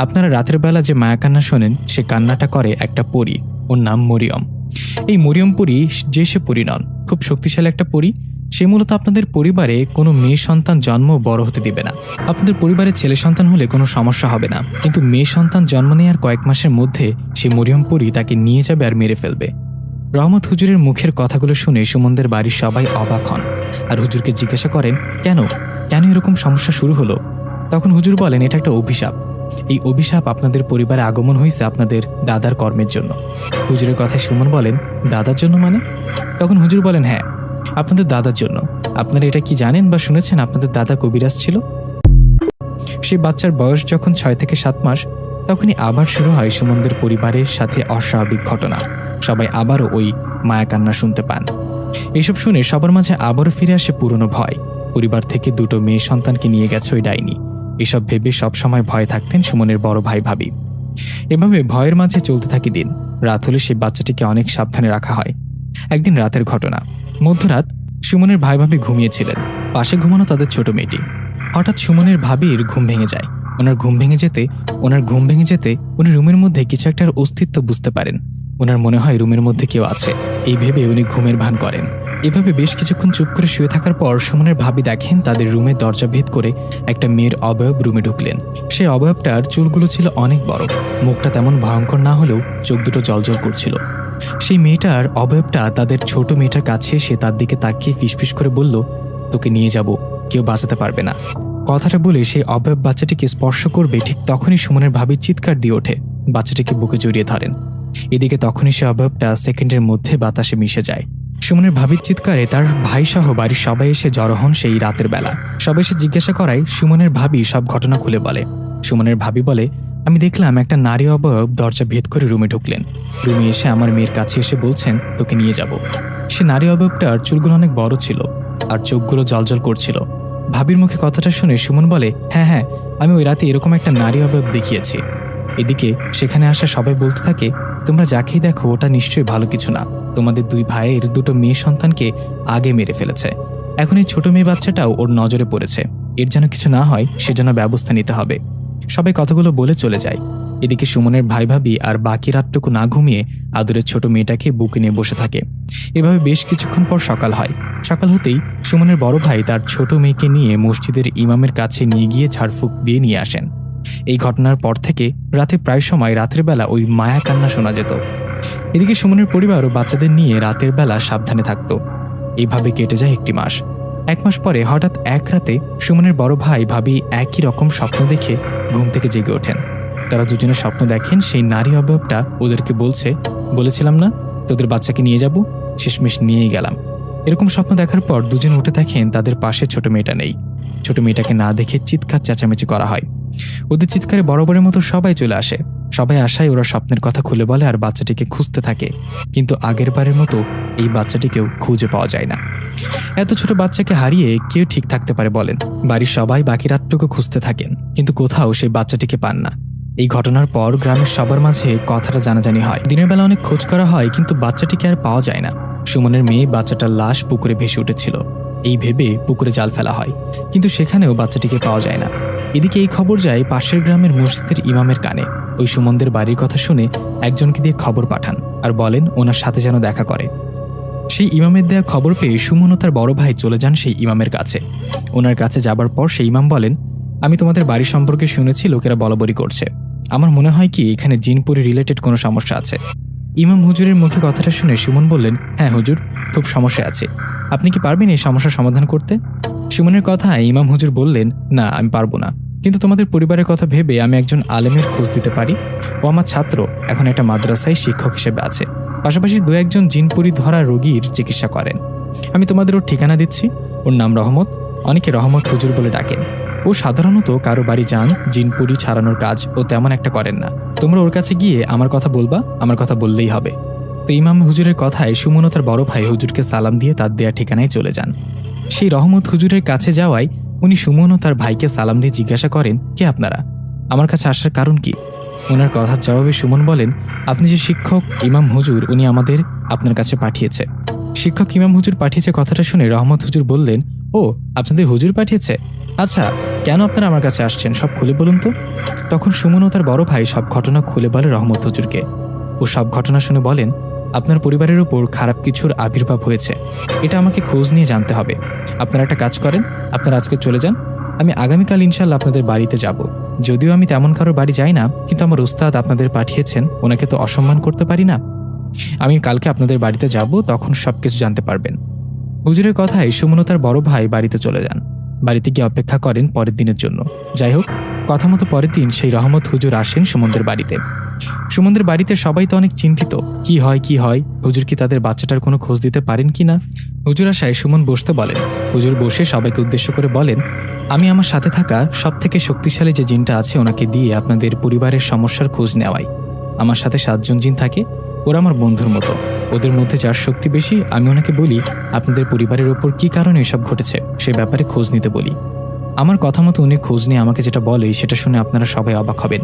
আপনারা রাতের বেলা যে মায়া কান্না শোনেন সে কান্নাটা করে একটা পরী, ওর নাম মরিয়ম। এই মরিয়ম পরী যে সে পরী নন, খুব শক্তিশালী একটা পরী। সে মূলত আপনাদের পরিবারে কোনো মেয়ে সন্তান জন্ম বড় হতে দিবে না। আপনাদের পরিবারে ছেলে সন্তান হলে কোনো সমস্যা হবে না, কিন্তু মেয়ে সন্তান জন্ম নেওয়ার কয়েক মাসের মধ্যে সে মরিয়ম পরী তাকে নিয়ে যাবে আর মেরে ফেলবে। রহমত হুজুরের মুখের কথাগুলো শুনে সুমনদের বাড়ির সবাই অবাক হন আর হুজুরকে জিজ্ঞাসা করেন, কেন কেন এরকম সমস্যা শুরু হলো? তখন হুজুর বলেন, এটা একটা অভিশাপ। এই অভিশাপ আপনাদের পরিবারে আগমন হয়েছে আপনাদের দাদার কর্মের জন্য। হুজুরের কথায় সুমন বলেন, দাদার জন্য মানে? তখন হুজুর বলেন, হ্যাঁ, আপনাদের দাদার জন্য। আপনারা এটা কি জানেন বা শুনেছেন আপনাদের দাদা কবিরাজ ছিল? সেই বাচ্চার বয়স যখন 6 থেকে 7 মাস, তখনই আবার শুরু হয় সুমনদের পরিবারের সাথে অস্বাভাবিক ঘটনা। সবাই আবারও ওই মায়াকান্না শুনতে পান। এসব শুনে সবার মাঝে আবারও ফিরে আসে পুরনো ভয়। পরিবার থেকে 2টো মেয়ে সন্তানকে নিয়ে গেছে ওই ডাইনি। এসব ভেবে সবসময় ভয়ে থাকতেন সুমনের বড় ভাই ভাবি। এভাবে ভয়ের মাঝে চলতে থাকে দিন। রাত হলে সেই বাচ্চাটিকে অনেক সাবধানে রাখা হয়। একদিন রাতের ঘটনা, মধ্যরাত সুমনের ভাই ভাবি ঘুমিয়েছিলেন। পাশে ঘুমানো তাদের ছোট মেয়েটি। হঠাৎ সুমনের ভাবির ঘুম ভেঙে যায়। ওনার ঘুম ভেঙে যেতে উনি রুমের মধ্যে কিছু একটার অস্তিত্ব বুঝতে পারেন। ওনার মনে হয় রুমের মধ্যে কেউ আছে। এই ভেবে উনি ঘুমের ভান করেন। এভাবে বেশ কিছুক্ষণ চুপ করে শুয়ে থাকার পর সুমনের ভাবি দেখেন তাদের রুমের দরজা ভেদ করে একটা মেয়ের অবয়ব রুমে ঢুকলেন। সেই অবয়বটার চুলগুলো ছিল অনেক বড়, মুখটা তেমন ভয়ঙ্কর না হলেও চোখ দুটো জ্বলজ্বল করছিল। সেই মেয়েটার অবয়বটা তাদের ছোট মেয়েটার কাছে এসে তার দিকে তাকিয়ে ফিসফিস করে বলল, তোকে নিয়ে যাব, কেউ বাঁচাতে পারবে না। কথাটা বলে সেই অবয়ব বাচ্চাটিকে স্পর্শ করবে, ঠিক তখনই সুমনের ভাবি চিৎকার দিয়ে ওঠে, বাচ্চাটিকে বুকে জড়িয়ে ধরেন। এদিকে তখনই সে অবয়বটা সেকেন্ডের মধ্যে বাতাসে মিশে যায়। সুমনের ভাবির চিৎকারে তার ভাই সহ বাড়ির সবাই এসে জড়ো হন সেই রাতের বেলা। সবাই এসে জিজ্ঞাসা করায় সুমনের ভাবি সব ঘটনা খুলে বলে। সুমনের ভাবি বলে, আমি দেখলাম একটা নারী অবয়ব দরজা ভেদ করে রুমে ঢুকলেন। রুমে এসে আমার মেয়ের কাছে এসে বলছেন, তোকে নিয়ে যাব। সে নারী অবয়বটার চুলগুলো অনেক বড় ছিল আর চোখগুলো জ্বলজ্বল করছিল। ভাবির মুখে কথাটা শুনে সুমন বলে, হ্যাঁ, আমি ওই রাতে এরকম একটা নারী অবয়ব দেখিয়েছি। এদিকে সেখানে আসা সবাই বলতে থাকে, তোমরা যাকেই দেখো ওটা নিশ্চয়ই ভালো কিছু না। তোমাদের 2 ভাইয়ের 2টো মেয়ে সন্তানকে আগে মেরে ফেলেছে। এখন এই ছোট মেয়ে বাচ্চাটাও ওর নজরে পড়েছে। এর যেন কিছু না হয় সেজন্য ব্যবস্থা নিতে হবে। সবাই কথাগুলো বলে চলে যায়। এদিকে সুমনের ভাই ভাবি আর বাকি রাতটুকু না ঘুমিয়ে আদরের ছোট মেয়েটাকে বুকে নিয়ে বসে থাকে। এভাবে বেশ কিছুক্ষণ পর সকাল হয়। সকাল হতেই সুমনের বড় ভাই তার ছোট মেয়েকে নিয়ে মসজিদের ইমামের কাছে নিয়ে গিয়ে ঝাড়ফুঁক দিয়ে নিয়ে আসেন। এই ঘটনার পর থেকে রাতে প্রায় সময় রাতের বেলা ওই মায়া কান্না শোনা যেত। এদিকে সুমনের পরিবারও বাচ্চাদের নিয়ে রাতের বেলা সাবধানে থাকত। এইভাবে কেটে যায় 1 মাস। 1 মাস পরে হঠাৎ এক রাতে সুমনের বড় ভাই ভাবি একই রকম স্বপ্ন দেখে ঘুম থেকে জেগে ওঠেন। তারা দুজনে স্বপ্ন দেখেন সেই নারী অবয়বটা ওদেরকে বলেছিলাম না তোদের বাচ্চাকে নিয়ে যাব, শেষমেশ নিয়েই গেলাম। এরকম স্বপ্ন দেখার পর দুজন উঠে দেখেন তাদের পাশে ছোট মেয়েটা নেই। ছোট মেয়েটাকে না দেখে চিৎকার চেঁচামেচি করা হয়। ওদের চিৎকারে বরাবরের মতো সবাই চলে আসে। সবাই আসায় ওরা স্বপ্নের কথা খুলে বলে আর বাচ্চাটিকে খুঁজতে থাকে, কিন্তু আগের বারের মতো এই বাচ্চাটিকেও খুঁজে পাওয়া যায় না। এত ছোট বাচ্চাকে হারিয়ে কেউ ঠিক থাকতে পারে বলেন? বাড়ির সবাই বাকি রাতটুকু খুঁজতে থাকেন, কিন্তু কোথাও সেই বাচ্চাটিকে পান না। এই ঘটনার পর গ্রামের সবার মাঝে কথাটা জানাজানি হয়। দিনের বেলা অনেক খোঁজ করা হয়, কিন্তু বাচ্চাটিকে আর পাওয়া যায় না। সুমনের মেয়ে বাচ্চাটার লাশ পুকুরে ভেসে উঠেছিল। এই ভেবে পুকুরে জাল ফেলা হয়, কিন্তু সেখানেও বাচ্চাটিকে পাওয়া যায় না। এদিকে এই খবর যায় পাশের গ্রামের মসজিদের ইমামের কানে। ওই সুমনদের বাড়ির কথা শুনে একজনকে দিয়ে খবর পাঠান আর বলেন ওনার সাথে যেন দেখা করে। সেই ইমামের দেয়া খবর পেয়ে সুমন ও তার বড় ভাই চলে যান সেই ইমামের কাছে। ওনার কাছে যাবার পর সেই ইমাম বলেন, আমি তোমাদের বাড়ি সম্পর্কে শুনেছি লোকেরা বলাবলি করছে। আমার মনে হয় কি এখানে জিনপুরি রিলেটেড কোনো সমস্যা আছে। ইমাম হুজুরের মুখে কথাটা শুনে সুমন বললেন, হ্যাঁ হুজুর, খুব সমস্যা আছে। আপনি কি পারবেন এই সমস্যার সমাধান করতে? সুমনের কথায় ইমাম হুজুর বললেন, না আমি পারবো না, কিন্তু তোমাদের পরিবারের কথা ভেবে আমি একজন আলেমের খোঁজ দিতে পারি। ও আমার ছাত্র, এখন একটা মাদ্রাসায় শিক্ষক হিসেবে আছে, পাশাপাশি 2-1 জিনপুরি ধরা রোগীর চিকিৎসা করেন। আমি তোমাদের ওর ঠিকানা দিচ্ছি। ওর নাম রহমত, অনেকে রহমত হুজুর বলে ডাকেন। ও সাধারণত কারো বাড়ি যান, জিনপুরি ছাড়ানোর কাজ ও তেমন একটা করেন না। তোমরা ওর কাছে গিয়ে আমার কথা বলবা, আমার কথা বললেই হবে। তো ইমাম হুজুরের কথায় সুমন ও তার বড় ভাই হুজুরকে সালাম দিয়ে তার দেয়া ঠিকানায় চলে যান। সেই রহমত হুজুরের কাছে যাওয়ায় উনি সুমন ও তার ভাইকে সালাম দিয়ে জিজ্ঞাসা করেন, কে আপনারা? আমার কাছে আসার কারণ কি? ওনার কথার জবাবে সুমন বলেন, আপনি যে শিক্ষক ইমাম হুজুর, উনি আমাদের আপনার কাছে পাঠিয়েছে। শিক্ষক ইমাম হুজুর পাঠিয়েছে কথাটা শুনে রহমত হুজুর বললেন, ও আপনাদের হুজুর পাঠিয়েছে? আচ্ছা, কেন আপনারা আমার কাছে আসছেন সব খুলে বলুন তো। তখন সুমন ও তার বড় ভাই সব ঘটনা খুলে বলে রহমত হুজুরকে। ও সব ঘটনা শুনে বলেন, আপনার পরিবারের উপর খারাপ কিছুর আবির্ভাব হয়েছে, এটা আমাকে খোঁজ নিয়ে জানতে হবে। আপনারা একটা কাজ করেন, আপনারা আজকে চলে যান, আমি আগামীকাল ইনশাল্লাহ আপনাদের বাড়িতে যাব। যদিও আমি তেমন কারো বাড়ি যাই না, কিন্তু আমার উস্তাদ আপনাদের পাঠিয়েছেন, ওনাকে তো অসম্মান করতে পারি না। আমি কালকে আপনাদের বাড়িতে যাব, তখন সবকিছু জানতে পারবেন। হুজুরের কথায় সুমন ও তার বড় ভাই বাড়িতে চলে যান। বাড়িতে গিয়ে অপেক্ষা করেন পরের দিনের জন্য। যাই হোক, কথা মতো পরের দিন সেই রহমত হুজুর আসেন সুমনদের বাড়িতে। সুমনদের বাড়িতে সবাই তো অনেক চিন্তিত, কি হয় হুজুর কি তাদের বাচ্চাটার কোনো খোঁজ দিতে পারেন কিনা। হুজুর আসায় সুমন বসতে বলেন। হুজুর বসে সবাইকে উদ্দেশ্য করে বলেন, আমি আমার সাথে থাকা সব থেকে শক্তিশালী যে জিনটা আছে ওনাকে দিয়ে আপনাদের পরিবারের সমস্যার খোঁজ নেওয়াই। আমার সাথে 7 জন জিন থাকে, ওরা আমার বন্ধুর মতো। ওদের মধ্যে যার শক্তি বেশি আমি ওনাকে বলি আপনাদের পরিবারের ওপর কি কারণে এসব ঘটেছে সে ব্যাপারে খোঁজ নিতে বলি। আমার কথা মতো উনি খোঁজ নিয়ে আমাকে যেটা বলে সেটা শুনে আপনারা সবাই অবাক হবেন।